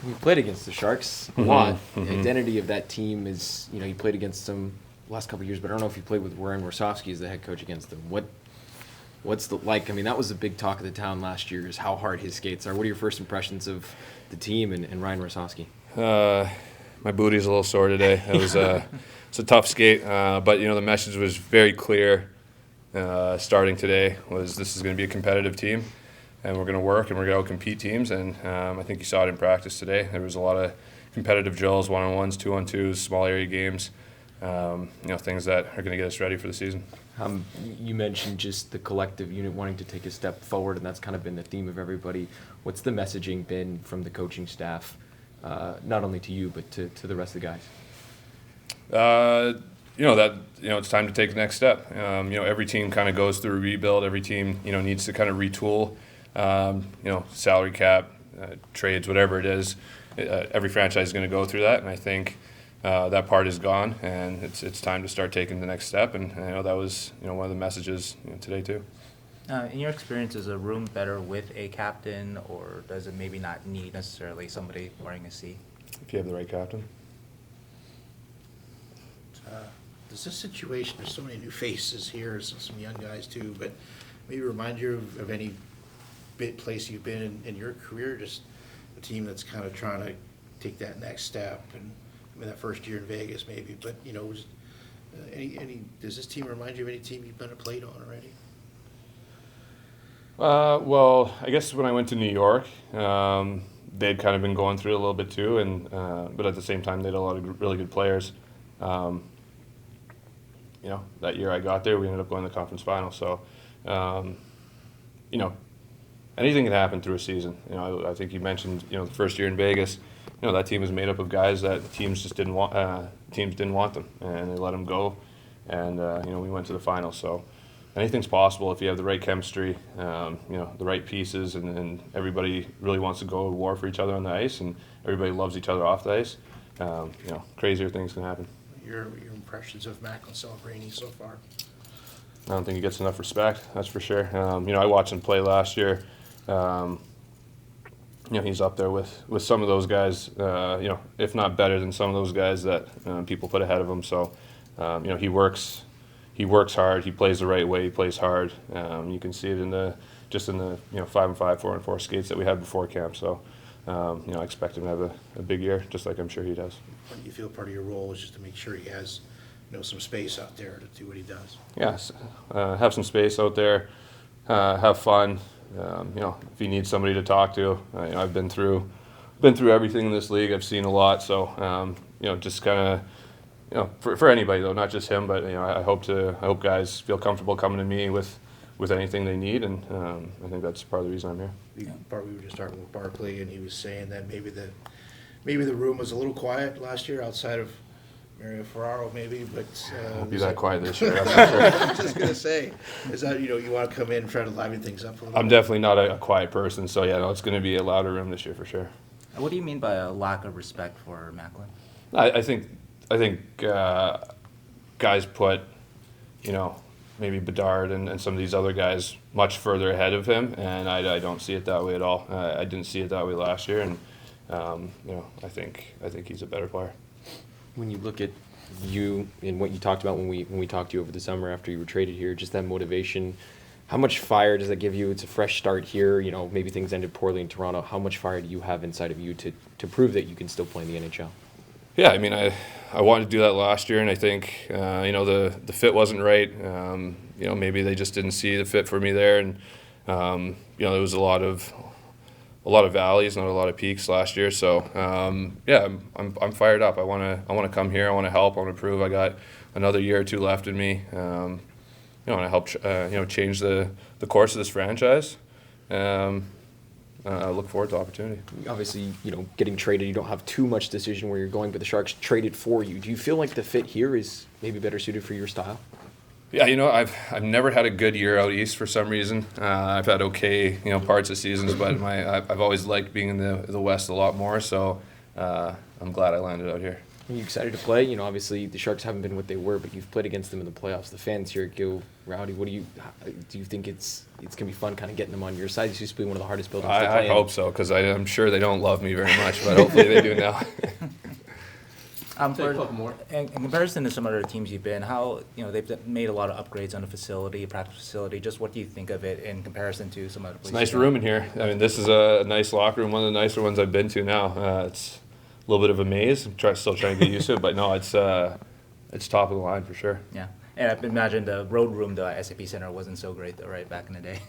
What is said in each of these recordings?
We played against the Sharks a lot. The identity of that team is, you played against them the last couple of years, but I don't know if you played with Ryan Reaves as the head coach against them. What's the like? I mean, that was the big talk of the town last year, is how hard his skates are. What are your first impressions of the team and Ryan Reaves? My booty's a little sore today. It's a tough skate, but the message was very clear. Starting today was this is going to be a competitive team, and we're going to work and we're going to compete teams. And I think you saw it in practice today. There was a lot of competitive drills, 1-on-1s, 2-on-2s, small area games. Things that are going to get us ready for the season. You mentioned just the collective unit wanting to take a step forward, and that's kind of been the theme of everybody. What's the messaging been from the coaching staff, not only to you but to the rest of the guys? It's time to take the next step. Every team kind of goes through a rebuild. Every team needs to kind of retool. Salary cap, trades, whatever it is. Every franchise is going to go through that, and I think that part is gone, and it's time to start taking the next step. And I know that was one of the messages today too. In your experience, is a room better with a captain, or does it maybe not need necessarily somebody wearing a C? If you have the right captain. Does this situation, there's so many new faces here, some young guys too, but maybe remind you of any place you've been in your career, just a team that's kind of trying to take that next step, and that first year in Vegas maybe, but does this team remind you of any team you've been a played on already? Well, I guess when I went to New York, they'd kind of been going through it a little bit too, and but at the same time they had a lot of really good players. That year I got there, we ended up going to the conference final. So, anything can happen through a season. I think you mentioned, the first year in Vegas, that team was made up of guys that teams just didn't want. Teams didn't want them, and they let them go. And we went to the final. So, anything's possible if you have the right chemistry, the right pieces, and everybody really wants to go to war for each other on the ice, and everybody loves each other off the ice. Crazier things can happen. Your impressions of Macklin Celebrini so far? I don't think he gets enough respect, that's for sure. I watched him play last year. He's up there with some of those guys, if not better than some of those guys that people put ahead of him. So, he works hard, he plays the right way, he plays hard. You can see it in the 5-on-5, 4-on-4 skates that we had before camp. So, I expect him to have a big year, just like I'm sure he does. What do you feel part of your role is just to make sure he has some space out there to do what he does? Yes, have some space out there, have fun. If he needs somebody to talk to, I've been through everything in this league. I've seen a lot, so just kind of for anybody though, not just him, but I hope guys feel comfortable coming to me with anything they need, and I think that's part of the reason I'm here. We were just talking with Barkley, and he was saying that maybe the room was a little quiet last year outside of Mario Ferraro, maybe, but won't be that quiet this year. That's for sure. I was just gonna say, is that you want to come in and try to liven things up a little? I'm definitely not a quiet person, so it's going to be a louder room this year for sure. What do you mean by a lack of respect for Macklin? I think guys put maybe Bedard and some of these other guys much further ahead of him, and I don't see it that way at all. I didn't see it that way last year, and I think he's a better player. When you look at you and what you talked about when we talked to you over the summer after you were traded here, just that motivation, how much fire does that give you? It's a fresh start here. Maybe things ended poorly in Toronto. How much fire do you have inside of you to prove that you can still play in the NHL? Yeah, I mean, I wanted to do that last year, and I think the fit wasn't right. Maybe they just didn't see the fit for me there, and there was a lot of valleys, not a lot of peaks last year. So I'm fired up. I want to come here. I want to help. I want to prove I got another year or two left in me. I want to help change the course of this franchise. I look forward to the opportunity. Obviously, getting traded, you don't have too much decision where you're going, but the Sharks traded for you. Do you feel like the fit here is maybe better suited for your style? Yeah, I've never had a good year out east for some reason. I've had okay, parts of seasons, but I've always liked being in the West a lot more. So I'm glad I landed out here. Are you excited to play? You know, obviously the Sharks haven't been what they were, but you've played against them in the playoffs. The fans here at Go Rowdy, do you think it's gonna be fun kind of getting them on your side? It's used to be one of the hardest buildings to play I in. hope so, because I'm sure they don't love me very much, but hopefully they do now. In comparison to some other teams you've been, how, they've made a lot of upgrades on the facility, practice facility. Just what do you think of it in comparison to some other places? It's a nice room in here. I mean, this is a nice locker room, one of the nicer ones I've been to now. It's a little bit of a maze. I'm still trying to get used to it, but no, it's top of the line for sure. Yeah. And I imagine the road room, the SAP Center, wasn't so great though, right, back in the day?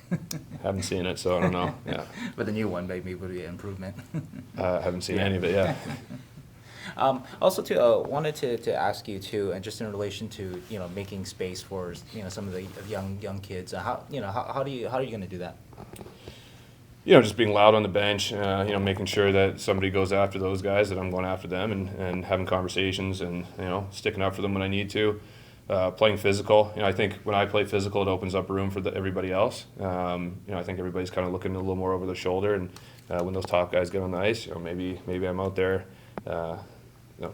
Haven't seen it, so I don't know. Yeah, But the new one maybe would be an improvement. haven't seen any of it. Yeah. Also, too, wanted to ask you too, and just in relation to making space for some of the young kids. How are you going to do that? Just being loud on the bench. Making sure that somebody goes after those guys, that I'm going after them, and having conversations, and sticking up for them when I need to. Playing physical. I think when I play physical, it opens up room for everybody else. I think everybody's kind of looking a little more over their shoulder, and when those top guys get on the ice, maybe I'm out there.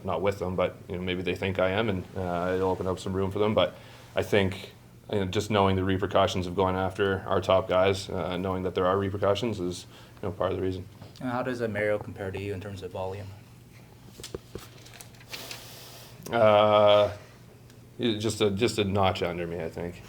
Not with them, but maybe they think I am, and it'll open up some room for them. But I think just knowing the repercussions of going after our top guys, knowing that there are repercussions, is part of the reason. And how does Mario compare to you in terms of volume? Just a notch under me, I think.